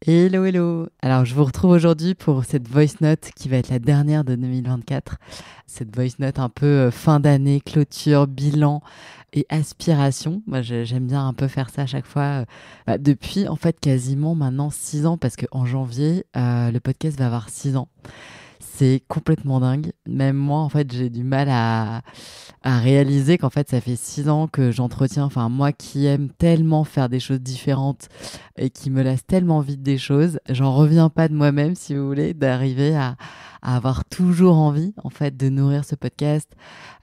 Hello, hello. Alors, je vous retrouve aujourd'hui pour cette voice note qui va être la dernière de 2024. Cette voice note un peu fin d'année, clôture, bilan et aspiration. Moi, j'aime bien un peu faire ça à chaque fois. Depuis, en fait, quasiment maintenant 6 ans, parce qu'en janvier, le podcast va avoir 6 ans. C'est complètement dingue. Même moi, en fait, j'ai du mal à réaliser qu'en fait, ça fait 6 ans que j'entretiens. Enfin, moi qui aime tellement faire des choses différentes et qui me lasse tellement vite des choses, j'en reviens pas de moi-même, si vous voulez, d'arriver à avoir toujours envie, en fait, de nourrir ce podcast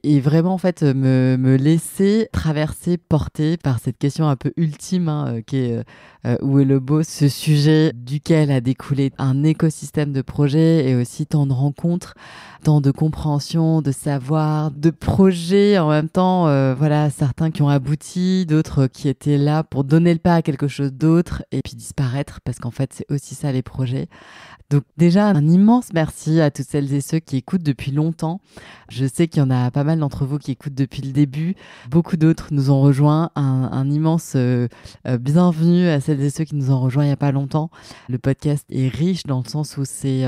et vraiment, en fait, me laisser traverser, porter par cette question un peu ultime, hein, qui est où est le beau, ce sujet duquel a découlé un écosystème de projets et aussi tant de rencontres, tant de compréhension, de savoir, de projets en même temps, voilà, certains qui ont abouti, d'autres qui étaient là pour donner le pas à quelque chose d'autre et puis disparaître, parce qu'en fait, c'est aussi ça les projets. Donc déjà, un immense merci à toutes celles et ceux qui écoutent depuis longtemps. Je sais qu'il y en a pas mal d'entre vous qui écoutent depuis le début. Beaucoup d'autres nous ont rejoints. Un immense bienvenue à celles et ceux qui nous ont rejoints il n'y a pas longtemps. Le podcast est riche dans le sens où c'est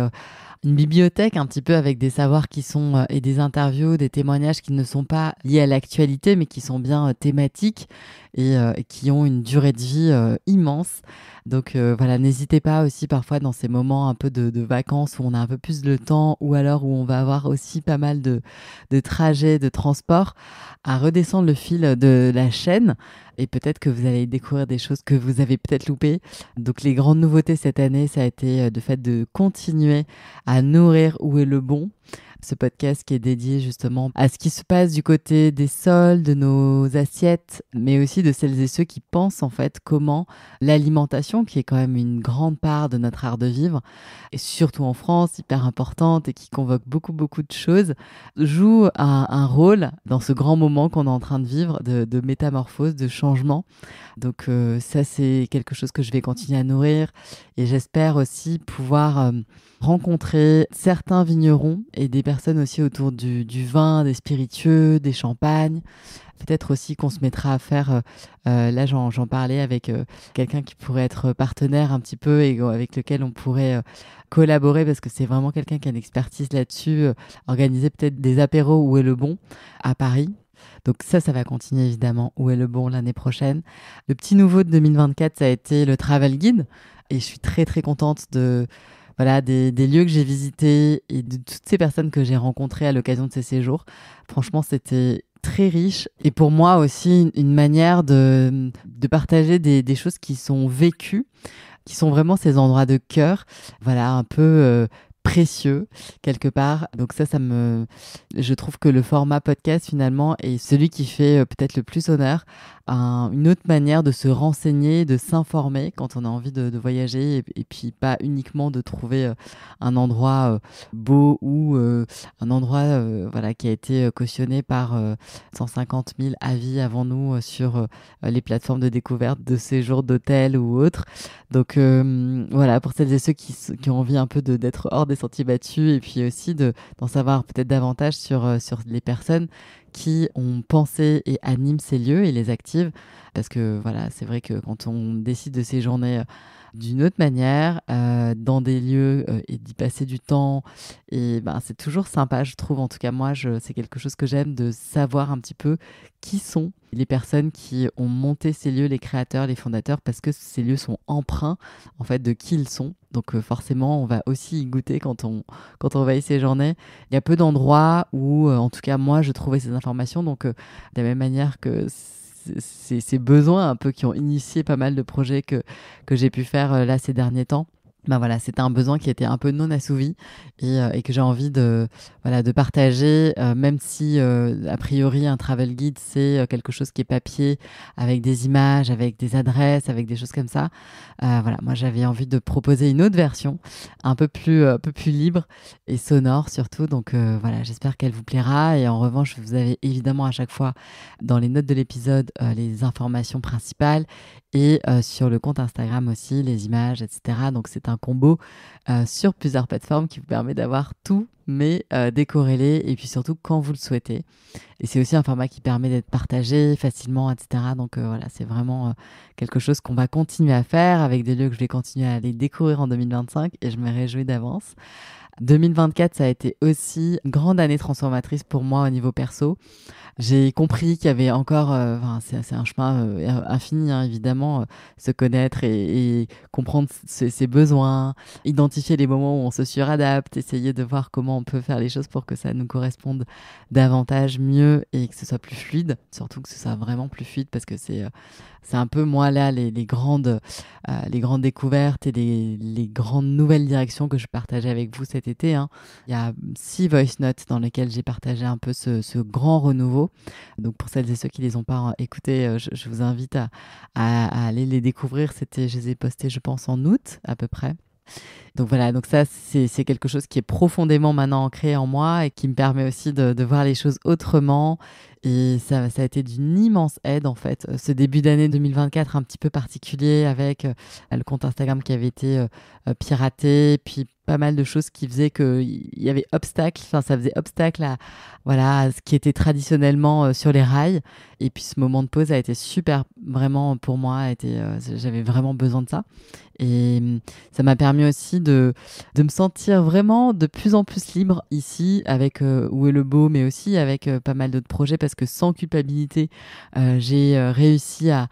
une bibliothèque un petit peu avec des savoirs qui sont et des interviews, des témoignages qui ne sont pas liés à l'actualité mais qui sont bien thématiques et qui ont une durée de vie immense. Donc voilà, n'hésitez pas aussi parfois dans ces moments un peu de vacances où on a un peu plus de temps ou alors où on va avoir aussi pas mal de trajets, de transports, à redescendre le fil de la chaîne et peut-être que vous allez découvrir des choses que vous avez peut-être loupées. Donc les grandes nouveautés cette année, ça a été de fait de continuer à nourrir Où est le bon, ce podcast qui est dédié justement à ce qui se passe du côté des sols, de nos assiettes, mais aussi de celles et ceux qui pensent en fait comment l'alimentation, qui est quand même une grande part de notre art de vivre, et surtout en France, hyper importante et qui convoque beaucoup, beaucoup de choses, joue un rôle dans ce grand moment qu'on est en train de vivre de métamorphose, de changement. Donc ça, c'est quelque chose que je vais continuer à nourrir et j'espère aussi pouvoir rencontrer certains vignerons et des personnes aussi autour du vin, des spiritueux, des champagnes. Peut-être aussi qu'on se mettra à faire, là j'en parlais avec quelqu'un qui pourrait être partenaire un petit peu et avec lequel on pourrait collaborer parce que c'est vraiment quelqu'un qui a une expertise là-dessus, organiser peut-être des apéros Où est le bon à Paris. Donc ça va continuer évidemment Où est le bon l'année prochaine. Le petit nouveau de 2024, ça a été le Travel Guide et je suis très très contente de voilà, des lieux que j'ai visités et de toutes ces personnes que j'ai rencontrées à l'occasion de ces séjours. Franchement, c'était très riche et pour moi aussi une manière de partager des choses qui sont vécues, qui sont vraiment ces endroits de cœur, voilà, un peu précieux quelque part. Donc je trouve que le format podcast finalement est celui qui fait peut-être le plus honneur à une autre manière de se renseigner, de s'informer quand on a envie de voyager et puis pas uniquement de trouver un endroit beau ou un endroit voilà, qui a été cautionné par 150 000 avis avant nous sur les plateformes de découverte de séjours d'hôtel ou autres. Donc voilà, pour celles et ceux qui ont envie un peu d'être hors des sentiers battus et puis aussi d'en savoir peut-être davantage sur les personnes qui ont pensé et animent ces lieux et les activent. Parce que voilà, c'est vrai que quand on décide de séjourner d'une autre manière, dans des lieux et d'y passer du temps, et ben, c'est toujours sympa, je trouve. En tout cas, moi, c'est quelque chose que j'aime de savoir un petit peu qui sont les personnes qui ont monté ces lieux, les créateurs, les fondateurs, parce que ces lieux sont empreints en fait de qui ils sont. Donc forcément, on va aussi y goûter quand on va y séjourner. Il y a peu d'endroits où, en tout cas moi, je trouvais ces informations. Donc de la même manière que ces besoins un peu qui ont initié pas mal de projets que j'ai pu faire là ces derniers temps. Ben voilà, c'était un besoin qui était un peu non assouvi et que j'ai envie voilà, de partager, même si a priori un travel guide c'est quelque chose qui est papier avec des images, avec des adresses, avec des choses comme ça. Voilà, moi j'avais envie de proposer une autre version, un peu plus libre et sonore surtout. Donc voilà, j'espère qu'elle vous plaira. Et en revanche, vous avez évidemment à chaque fois dans les notes de l'épisode les informations principales et sur le compte Instagram aussi les images, etc. Donc c'est un un combo sur plusieurs plateformes qui vous permet d'avoir tout, mais décorrélé et puis surtout quand vous le souhaitez. Et c'est aussi un format qui permet d'être partagé facilement, etc. Donc voilà, c'est vraiment quelque chose qu'on va continuer à faire avec des lieux que je vais continuer à aller découvrir en 2025 et je me réjouis d'avance. 2024, ça a été aussi une grande année transformatrice pour moi au niveau perso. J'ai compris qu'il y avait encore, c'est un chemin infini, hein, évidemment, se connaître et comprendre ses besoins, identifier les moments où on se suradapte, essayer de voir comment on peut faire les choses pour que ça nous corresponde davantage, mieux et que ce soit plus fluide, surtout que ce soit vraiment plus fluide parce que c'est un peu moi là les grandes découvertes et les grandes nouvelles directions que je partageais avec vous cet été, hein. Il y a 6 voice notes dans lesquelles j'ai partagé un peu ce grand renouveau. Donc pour celles et ceux qui les ont pas écoutés, je vous invite à aller les découvrir. Je les ai postés, je pense, en août à peu près. Donc voilà, donc ça c'est quelque chose qui est profondément maintenant ancré en moi et qui me permet aussi de voir les choses autrement. Et ça a été d'une immense aide en fait. Ce début d'année 2024 un petit peu particulier avec le compte Instagram qui avait été piraté, puis pas mal de choses qui faisaient qu'il y avait obstacle, enfin ça faisait obstacle à ce qui était traditionnellement sur les rails. Et puis ce moment de pause a été super, vraiment pour moi, j'avais vraiment besoin de ça. Et ça m'a permis aussi de me sentir vraiment de plus en plus libre ici avec Où est le beau, mais aussi avec pas mal d'autres projets parce que sans culpabilité, j'ai réussi à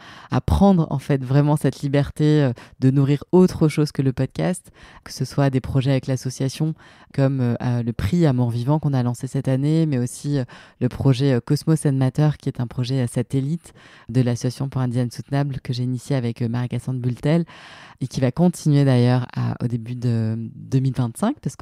prendre en fait vraiment cette liberté de nourrir autre chose que le podcast, que ce soit des projets avec l'association comme le prix Amour Vivant qu'on a lancé cette année, mais aussi le projet Cosmos and Matter qui est un projet satellite de l'Association pour un design soutenable que j'ai initié avec Marie-Cassandre Bultel et qui va continuer d'ailleurs au début de 2025 parce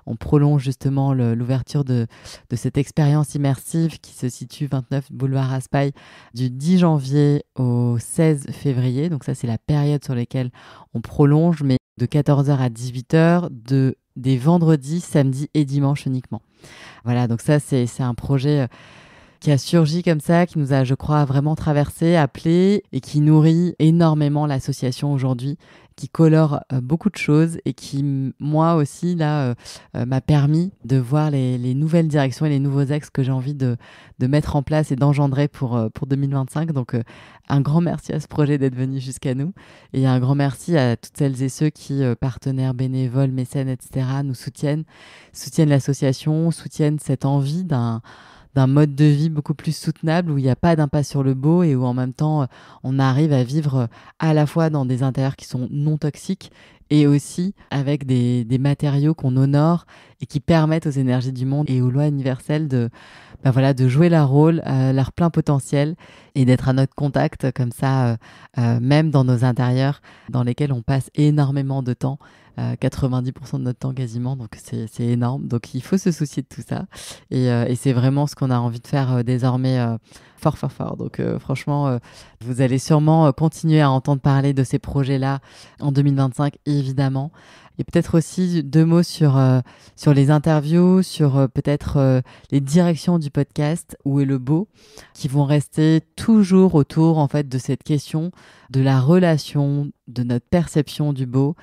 on prolonge justement l'ouverture de cette expérience immersive qui se situe 29 boulevard Raspail du 10 janvier au 16 février. Donc ça, c'est la période sur laquelle on prolonge, mais de 14h à 18h, des vendredis, samedis et dimanches uniquement. Voilà, donc ça, c'est un projet qui a surgi comme ça, qui nous a, je crois, vraiment traversé, appelé et qui nourrit énormément l'association aujourd'hui, qui colore beaucoup de choses et qui, moi aussi, là, m'a permis de voir les nouvelles directions et les nouveaux axes que j'ai envie de mettre en place et d'engendrer pour 2025. Donc, un grand merci à ce projet d'être venu jusqu'à nous et un grand merci à toutes celles et ceux qui, partenaires, bénévoles, mécènes, etc., nous soutiennent l'association, soutiennent cette envie d'un mode de vie beaucoup plus soutenable où il n'y a pas d'impasse sur le beau et où en même temps on arrive à vivre à la fois dans des intérieurs qui sont non toxiques et aussi avec des matériaux qu'on honore et qui permettent aux énergies du monde et aux lois universelles de jouer leur rôle, leur plein potentiel et d'être à notre contact comme ça, même dans nos intérieurs dans lesquels on passe énormément de temps. 90% de notre temps quasiment, donc c'est énorme. Donc il faut se soucier de tout ça et c'est vraiment ce qu'on a envie de faire désormais fort. Donc franchement, vous allez sûrement continuer à entendre parler de ces projets-là en 2025, évidemment. Et peut-être aussi 2 mots sur les interviews, sur peut-être les directions du podcast Où est le beau, qui vont rester toujours autour en fait de cette question de la relation, de notre perception du beau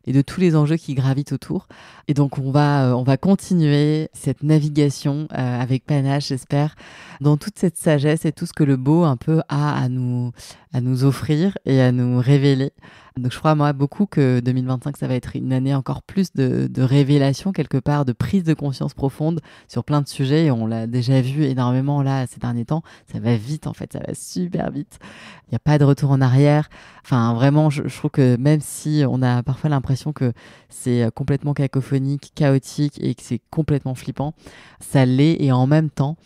et de tous les enjeux qui gravitent autour. Et donc on va continuer cette navigation avec panache, j'espère, dans toute cette sagesse et tout ce que le beau un peu a à nous offrir et à nous révéler. Donc je crois moi beaucoup que 2025 ça va être une année encore plus de révélation quelque part, de prise de conscience profonde sur plein de sujets et on l'a déjà vu énormément là ces derniers temps. Ça va vite en fait, ça va super vite. Il n'y a pas de retour en arrière. Enfin vraiment je trouve que même si on a parfois l'impression que c'est complètement cacophonique, chaotique et que c'est complètement flippant, ça l'est et en même temps,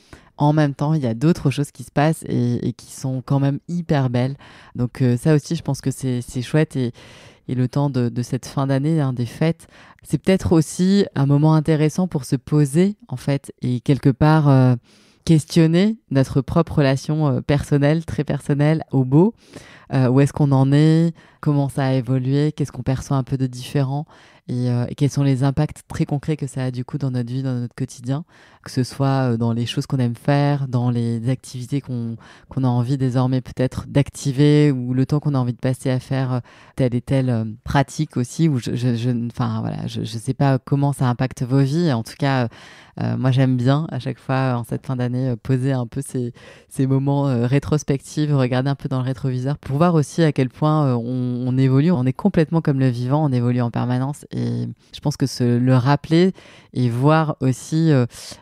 il y a d'autres choses qui se passent et qui sont quand même hyper belles. Donc ça aussi, je pense que c'est chouette et le temps de cette fin d'année, hein, des fêtes, c'est peut-être aussi un moment intéressant pour se poser en fait et quelque part questionner notre propre relation personnelle, très personnelle au beau. où est-ce qu'on en est, comment ça a évolué, qu'est-ce qu'on perçoit un peu de différent et quels sont les impacts très concrets que ça a du coup dans notre vie, dans notre quotidien, que ce soit dans les choses qu'on aime faire, dans les activités qu'on a envie désormais peut-être d'activer ou le temps qu'on a envie de passer à faire telle et telle pratique aussi, où enfin voilà, je sais pas comment ça impacte vos vies. En tout cas, moi j'aime bien à chaque fois en cette fin d'année poser un peu ces moments rétrospectifs, regarder un peu dans le rétroviseur pour voir aussi à quel point on évolue. On est complètement comme le vivant, on évolue en permanence et je pense que le rappeler et voir aussi,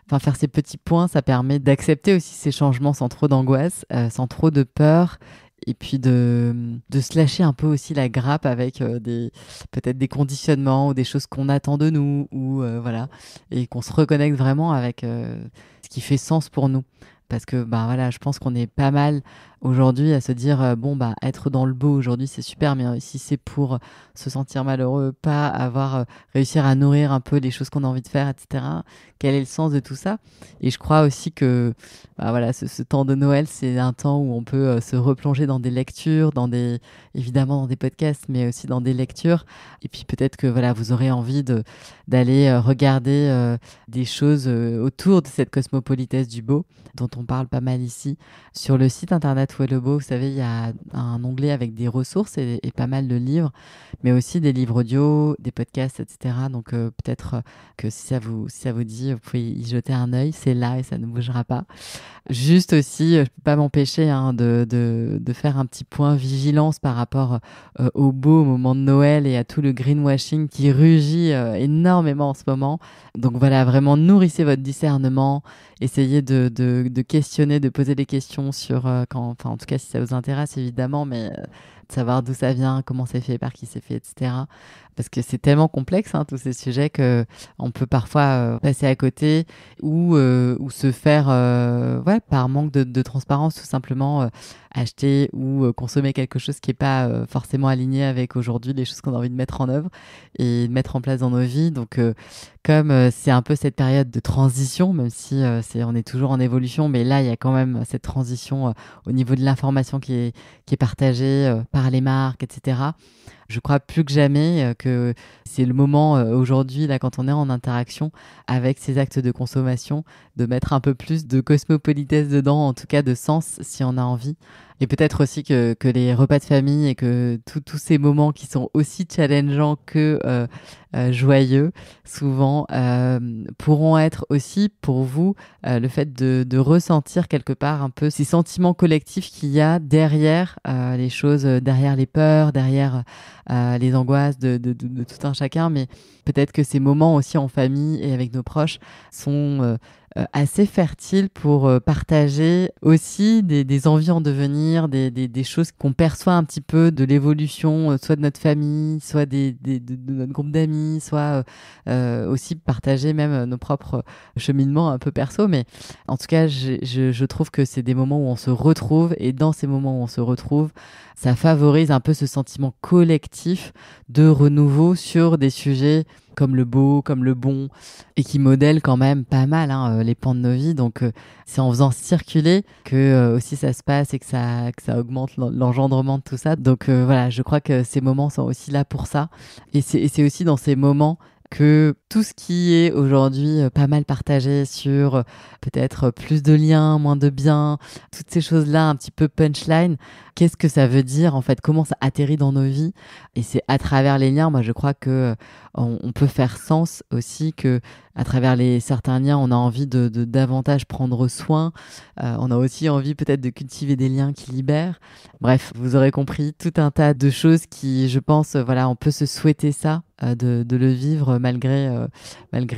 enfin faire ces petits points, ça permet d'accepter aussi ces changements sans trop d'angoisse, sans trop de peur. Et puis de se lâcher un peu aussi la grappe avec peut-être des conditionnements ou des choses qu'on attend de nous ou voilà, et qu'on se reconnecte vraiment avec ce qui fait sens pour nous. Parce que bah voilà, je pense qu'on est pas mal aujourd'hui à se dire bon bah être dans le beau aujourd'hui c'est super, mais si c'est pour se sentir malheureux, pas avoir réussir à nourrir un peu les choses qu'on a envie de faire, etc. Quel est le sens de tout ça? Et je crois aussi que bah voilà, ce temps de Noël, c'est un temps où on peut se replonger dans des lectures, évidemment dans des podcasts, mais aussi dans des lectures. Et puis peut-être que voilà, vous aurez envie d'aller regarder des choses autour de cette cosmopolitesse du beau, dont on parle pas mal ici. Sur le site internet Où est le beau, vous savez, il y a un onglet avec des ressources et pas mal de livres, mais aussi des livres audio, des podcasts, etc. Donc peut-être que si ça vous dit, vous pouvez y jeter un œil, c'est là et ça ne bougera pas. Juste aussi, je ne peux pas m'empêcher de faire un petit point vigilance par rapport au beau moment de Noël et à tout le greenwashing qui rugit énormément en ce moment. Donc voilà, vraiment nourrissez votre discernement, essayez de questionner, de poser des questions sur, enfin en tout cas si ça vous intéresse évidemment, mais de savoir d'où ça vient, comment c'est fait, par qui c'est fait, etc. Parce que c'est tellement complexe, hein, tous ces sujets, qu'on peut parfois passer à côté ou se faire, ouais, par manque de transparence, tout simplement acheter ou consommer quelque chose qui n'est pas forcément aligné avec aujourd'hui les choses qu'on a envie de mettre en œuvre et de mettre en place dans nos vies. Donc, comme c'est un peu cette période de transition, même si on est toujours en évolution, mais là, il y a quand même cette transition au niveau de l'information qui est partagée par les marques, etc. Je crois plus que jamais que c'est le moment aujourd'hui, là, quand on est en interaction avec ces actes de consommation, de mettre un peu plus de cosmopolitesse dedans, en tout cas de sens, si on a envie. Et peut-être aussi que les repas de famille et que tous ces moments qui sont aussi challengeants que joyeux, souvent, pourront être aussi pour vous le fait de ressentir quelque part un peu ces sentiments collectifs qu'il y a derrière les choses, derrière les peurs, derrière les angoisses de tout un chacun. Mais peut-être que ces moments aussi en famille et avec nos proches sont assez fertile pour partager aussi des envies en devenir, des choses qu'on perçoit un petit peu de l'évolution, soit de notre famille, soit de notre groupe d'amis, soit aussi partager même nos propres cheminements un peu perso. Mais en tout cas, je trouve que c'est des moments où on se retrouve et dans ces moments où on se retrouve, ça favorise un peu ce sentiment collectif de renouveau sur des sujets comme le beau, comme le bon, et qui modèle quand même pas mal les pans de nos vies. Donc, c'est en faisant circuler que aussi ça se passe et que ça augmente l'engendrement de tout ça. Donc, voilà, je crois que ces moments sont aussi là pour ça. Et c'est aussi dans ces moments que tout ce qui est aujourd'hui pas mal partagé sur peut-être plus de liens, moins de biens, toutes ces choses-là un petit peu punchline, qu'est-ce que ça veut dire en fait, comment ça atterrit dans nos vies? Et c'est à travers les liens, moi je crois que on peut faire sens aussi que à travers certains liens, on a envie de davantage prendre soin, on a aussi envie peut-être de cultiver des liens qui libèrent. Bref, vous aurez compris, tout un tas de choses qui, je pense, voilà, on peut se souhaiter ça, de le vivre malgré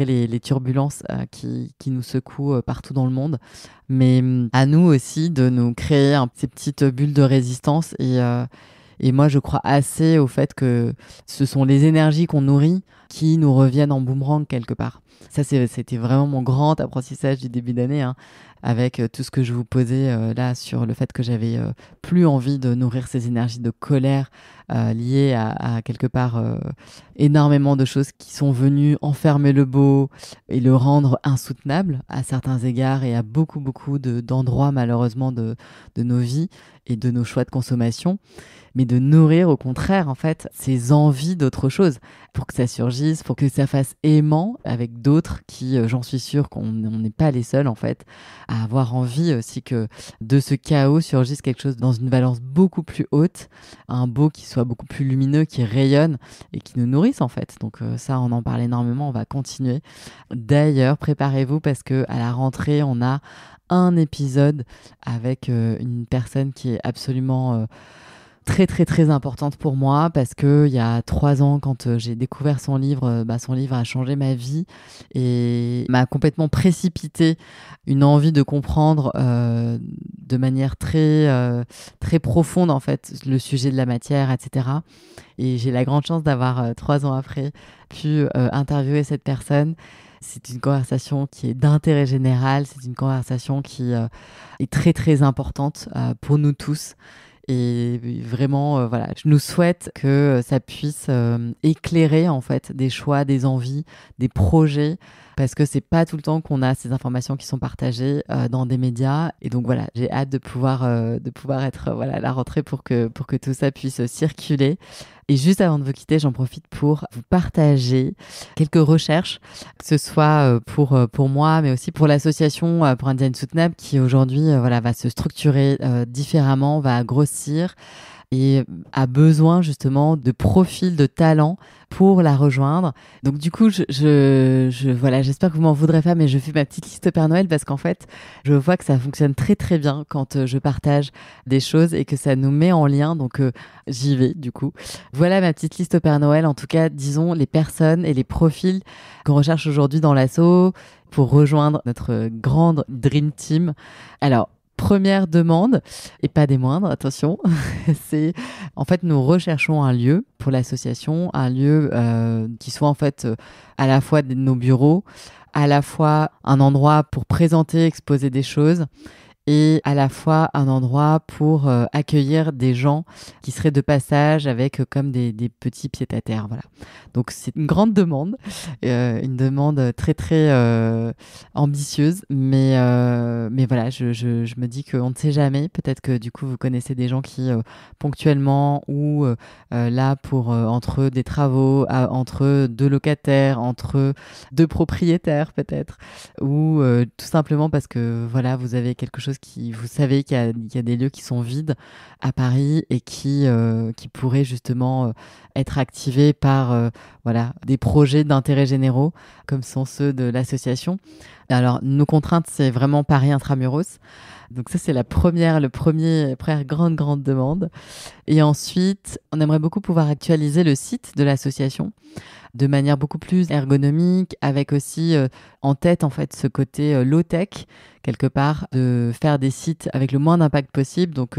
les turbulences qui nous secouent partout dans le monde. Mais à nous aussi de nous créer ces petites bulles de résistance Et moi, je crois assez au fait que ce sont les énergies qu'on nourrit qui nous reviennent en boomerang quelque part. Ça, c'était vraiment mon grand apprentissage du début d'année, hein, avec tout ce que je vous posais là sur le fait que j'avais plus envie de nourrir ces énergies de colère liées à quelque part énormément de choses qui sont venues enfermer le beau et le rendre insoutenable à certains égards et à beaucoup, beaucoup d'endroits malheureusement de nos vies et de nos choix de consommation, mais de nourrir au contraire en fait ces envies d'autre chose pour que ça surgisse, pour que ça fasse aimant avec d'autres qui, j'en suis sûre qu'on n'est pas les seuls en fait à avoir envie aussi que de ce chaos surgisse quelque chose dans une valence beaucoup plus haute, un beau qui soit beaucoup plus lumineux, qui rayonne et qui nous nourrisse en fait. Donc ça, on en parle énormément, on va continuer. D'ailleurs, préparez-vous parce que à la rentrée, on a un épisode avec une personne qui est absolument très très très importante pour moi parce que il y a 3 ans quand j'ai découvert son livre, son livre a changé ma vie et m'a complètement précipité une envie de comprendre de manière très profonde en fait le sujet de la matière, etc. Et j'ai la grande chance d'avoir 3 ans après pu interviewer cette personne. C'est une conversation qui est d'intérêt général, c'est une conversation qui est très très importante pour nous tous. Et vraiment, voilà, je nous souhaite que ça puisse éclairer en fait des choix, des envies, des projets, parce que c'est pas tout le temps qu'on a ces informations qui sont partagées dans des médias. Et donc voilà, j'ai hâte de pouvoir être voilà à la rentrée pour que tout ça puisse circuler. Et juste avant de vous quitter, j'en profite pour vous partager quelques recherches, que ce soit pour moi, mais aussi pour l'association pour un design soutenable qui aujourd'hui voilà, va se structurer différemment, va grossir et a besoin justement de profils de talents pour la rejoindre. Donc du coup, voilà, j'espère que vous m'en voudrez pas, mais je fais ma petite liste Père Noël parce qu'en fait, je vois que ça fonctionne très très bien quand je partage des choses et que ça nous met en lien. Donc j'y vais du coup. Voilà ma petite liste Père Noël. En tout cas, disons les personnes et les profils qu'on recherche aujourd'hui dans l'asso pour rejoindre notre grande Dream Team. Alors, première demande, et pas des moindres, attention, c'est en fait nous recherchons un lieu pour l'association, un lieu qui soit en fait à la fois nos bureaux, à la fois un endroit pour présenter, exposer des choses et à la fois un endroit pour accueillir des gens qui seraient de passage avec comme des petits pieds-à-terre. Voilà. Donc c'est une grande demande, une demande très très ambitieuse, mais voilà, je me dis qu'on ne sait jamais. Peut-être que du coup vous connaissez des gens qui ponctuellement ou là pour entre des travaux, entre deux locataires, entre deux propriétaires peut-être, ou tout simplement parce que voilà vous avez quelque chose qui, vous savez qu'il y a des lieux qui sont vides à Paris et qui pourraient justement être activés par voilà, des projets d'intérêt généraux comme sont ceux de l'association. Alors, nos contraintes, c'est vraiment Paris intramuros. Donc ça, c'est la première grande demande. Et ensuite, on aimerait beaucoup pouvoir actualiser le site de l'association de manière beaucoup plus ergonomique, avec aussi en tête en fait ce côté low-tech, quelque part, de faire des sites avec le moins d'impact possible. Donc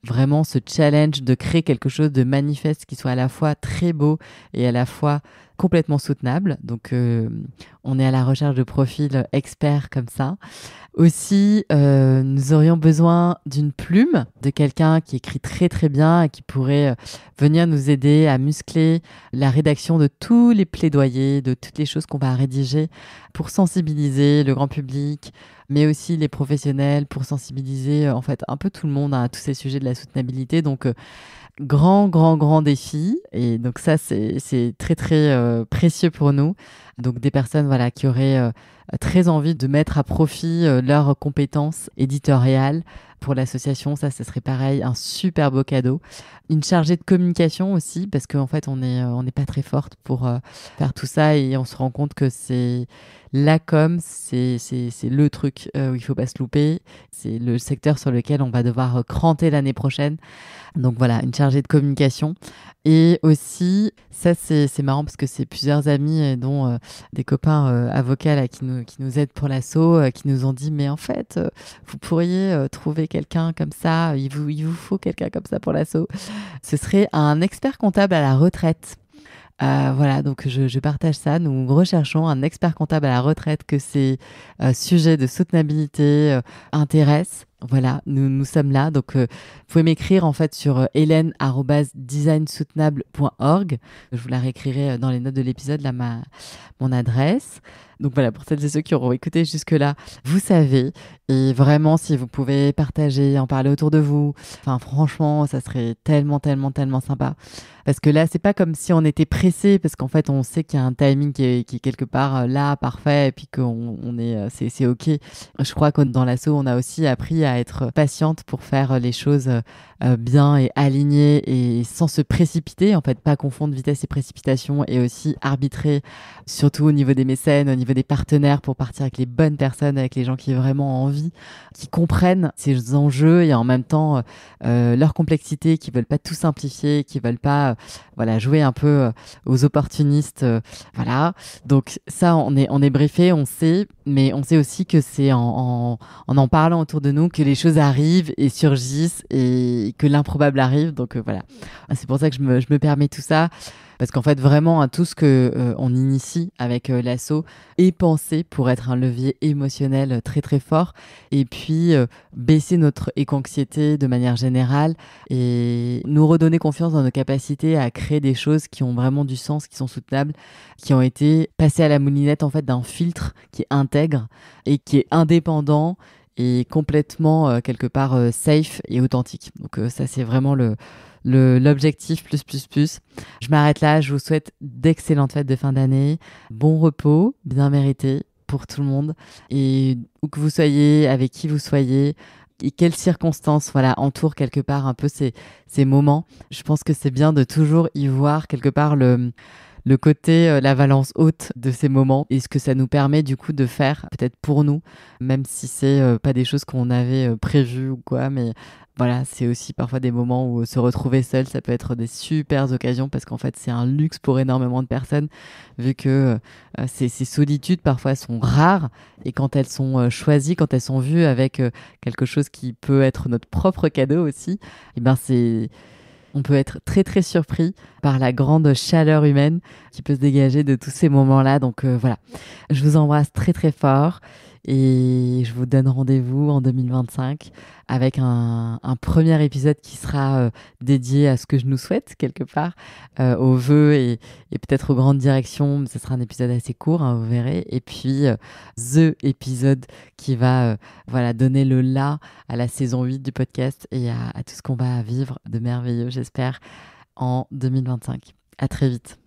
vraiment ce challenge de créer quelque chose de manifeste qui soit à la fois très beau et à la fois complètement soutenable. Donc on est à la recherche de profils experts comme ça. Aussi, nous aurions besoin d'une plume, de quelqu'un qui écrit très très bien et qui pourrait venir nous aider à muscler la rédaction de tous les plaidoyers, de toutes les choses qu'on va rédiger pour sensibiliser le grand public, mais aussi les professionnels, pour sensibiliser en fait un peu tout le monde à tous ces sujets de la soutenabilité. Donc, grand défi. Et donc ça, c'est très très précieux pour nous. Donc des personnes voilà, qui auraient très envie de mettre à profit leurs compétences éditoriales pour l'association. Ça serait pareil, un super beau cadeau. Une chargée de communication aussi, parce qu'en fait, on n'est pas très forte pour faire tout ça et on se rend compte que c'est la com, c'est le truc où il ne faut pas se louper. C'est le secteur sur lequel on va devoir cranter l'année prochaine. Donc voilà, une chargée de communication. Et aussi, ça c'est marrant parce que c'est plusieurs amis dont des copains avocats là, qui nous aident pour l'assaut, qui nous ont dit mais en fait, vous pourriez trouver quelqu'un comme ça, il vous faut quelqu'un comme ça pour l'assaut. Ce serait un expert comptable à la retraite. Voilà, donc je partage ça. Nous recherchons un expert comptable à la retraite que ces sujets de soutenabilité intéressent. Voilà, nous sommes là. Donc, vous pouvez m'écrire en fait sur hélène@designsoutenable.org. Je vous la réécrirai dans les notes de l'épisode, là, mon adresse. Donc voilà, pour celles et ceux qui auront écouté jusque-là, vous savez. Et vraiment, si vous pouvez partager, en parler autour de vous, enfin franchement, ça serait tellement, tellement, tellement sympa. Parce que là, c'est pas comme si on était pressé, parce qu'en fait, on sait qu'il y a un timing qui est quelque part là, parfait, et puis qu'on est, c'est OK. Je crois que dans l'assaut, on a aussi appris à être patiente pour faire les choses bien et alignées et sans se précipiter. En fait, pas confondre vitesse et précipitation, et aussi arbitrer, surtout au niveau des mécènes, au niveau des partenaires, pour partir avec les bonnes personnes, avec les gens qui vraiment ont envie, qui comprennent ces enjeux et en même temps leur complexité, qui veulent pas tout simplifier, qui veulent pas voilà, jouer un peu aux opportunistes. Voilà. Donc ça, on est briefé, on sait, mais on sait aussi que c'est en parlant autour de nous que les choses arrivent et surgissent et que l'improbable arrive. Donc voilà. C'est pour ça que je me permets tout ça. Parce qu'en fait, vraiment, tout ce que on initie avec l'assaut est pensé pour être un levier émotionnel très très fort, et puis baisser notre éco-anxiété de manière générale et nous redonner confiance dans nos capacités à créer des choses qui ont vraiment du sens, qui sont soutenables, qui ont été passées à la moulinette en fait d'un filtre qui est intègre et qui est indépendant et complètement quelque part safe et authentique. Donc ça, c'est vraiment l'objectif plus. Je m'arrête là. Je vous souhaite d'excellentes fêtes de fin d'année. Bon repos, bien mérité pour tout le monde. Et où que vous soyez, avec qui vous soyez, et quelles circonstances entourent quelque part un peu ces moments. Je pense que c'est bien de toujours y voir quelque part le côté, la valence haute de ces moments et ce que ça nous permet du coup de faire peut-être pour nous, même si c'est pas des choses qu'on avait prévues ou quoi, mais voilà, c'est aussi parfois des moments où se retrouver seul, ça peut être des super occasions, parce qu'en fait c'est un luxe pour énormément de personnes, vu que ces solitudes parfois sont rares, et quand elles sont choisies, quand elles sont vues avec quelque chose qui peut être notre propre cadeau aussi, et ben on peut être très très surpris par la grande chaleur humaine qui peut se dégager de tous ces moments-là. Donc voilà, je vous embrasse très très fort et je vous donne rendez-vous en 2025 avec un premier épisode qui sera dédié à ce que je nous souhaite quelque part, aux vœux et peut-être aux grandes directions. Ce sera un épisode assez court, hein, vous verrez. Et puis the épisode qui va donner le là à la saison 8 du podcast et à tout ce qu'on va vivre de merveilleux, j'espère, en 2025. À très vite.